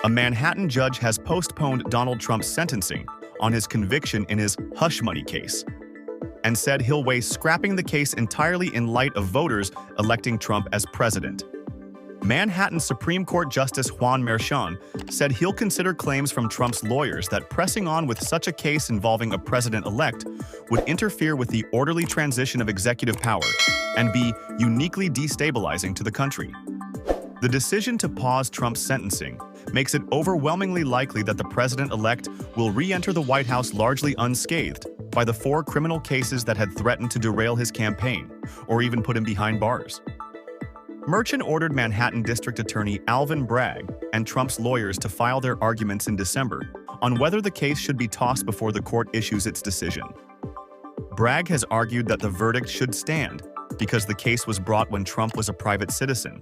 A Manhattan judge has postponed Donald Trump's sentencing on his conviction in his hush money case and said he'll weigh scrapping the case entirely in light of voters electing Trump as president. Manhattan Supreme Court Justice Juan Merchan said he'll consider claims from Trump's lawyers that pressing on with such a case involving a president-elect would interfere with the orderly transition of executive power and be uniquely destabilizing to the country. The decision to pause Trump's sentencing makes it overwhelmingly likely that the president-elect will re-enter the White House largely unscathed by the 4 criminal cases that had threatened to derail his campaign or even put him behind bars. Merchan ordered Manhattan District Attorney Alvin Bragg and Trump's lawyers to file their arguments in December on whether the case should be tossed before the court issues its decision. Bragg has argued that the verdict should stand because the case was brought when Trump was a private citizen.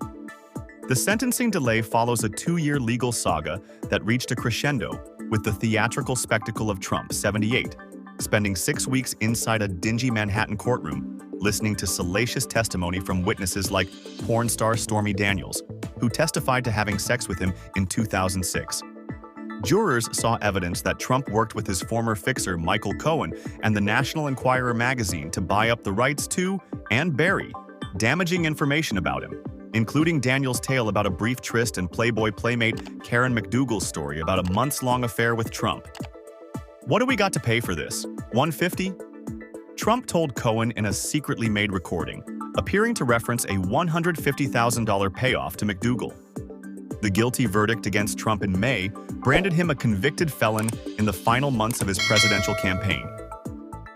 The sentencing delay follows a 2-year legal saga that reached a crescendo with the theatrical spectacle of Trump, 78, spending 6 weeks inside a dingy Manhattan courtroom listening to salacious testimony from witnesses like porn star Stormy Daniels, who testified to having sex with him in 2006. Jurors saw evidence that Trump worked with his former fixer Michael Cohen and the National Enquirer magazine to buy up the rights to and bury damaging information about him, including Daniels' tale about a brief tryst and Playboy playmate Karen McDougal's story about a months-long affair with Trump. What do we got to pay for this? $150? Trump told Cohen in a secretly made recording, appearing to reference a $150,000 payoff to McDougal. The guilty verdict against Trump in May branded him a convicted felon in the final months of his presidential campaign.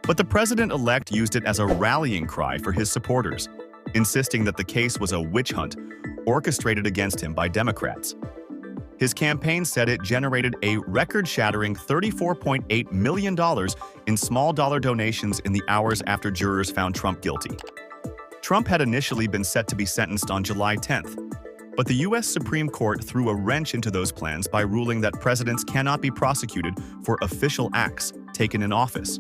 But the president-elect used it as a rallying cry for his supporters, insisting that the case was a witch hunt orchestrated against him by Democrats. His campaign said it generated a record-shattering $34.8 million in small-dollar donations in the hours after jurors found Trump guilty. Trump had initially been set to be sentenced on July 10th, but the U.S. Supreme Court threw a wrench into those plans by ruling that presidents cannot be prosecuted for official acts taken in office.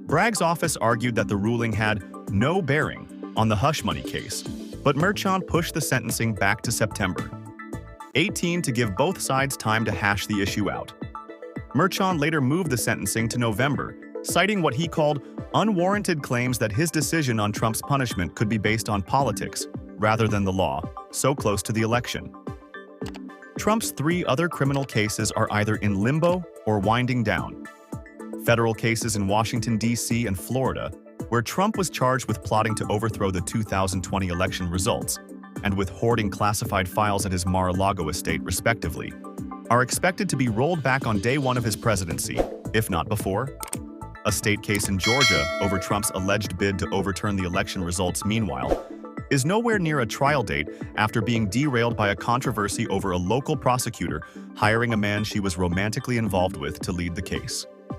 Bragg's office argued that the ruling had no bearing on the hush money case, but Merchan pushed the sentencing back to September 18 to give both sides time to hash the issue out. Merchan later moved the sentencing to November, citing what he called unwarranted claims that his decision on Trump's punishment could be based on politics rather than the law, so close to the election. Trump's 3 other criminal cases are either in limbo or winding down. Federal cases in Washington, D.C. and Florida, where Trump was charged with plotting to overthrow the 2020 election results and with hoarding classified files at his Mar-a-Lago estate, respectively, are expected to be rolled back on day 1 of his presidency, if not before. A state case in Georgia over Trump's alleged bid to overturn the election results, meanwhile, is nowhere near a trial date after being derailed by a controversy over a local prosecutor hiring a man she was romantically involved with to lead the case.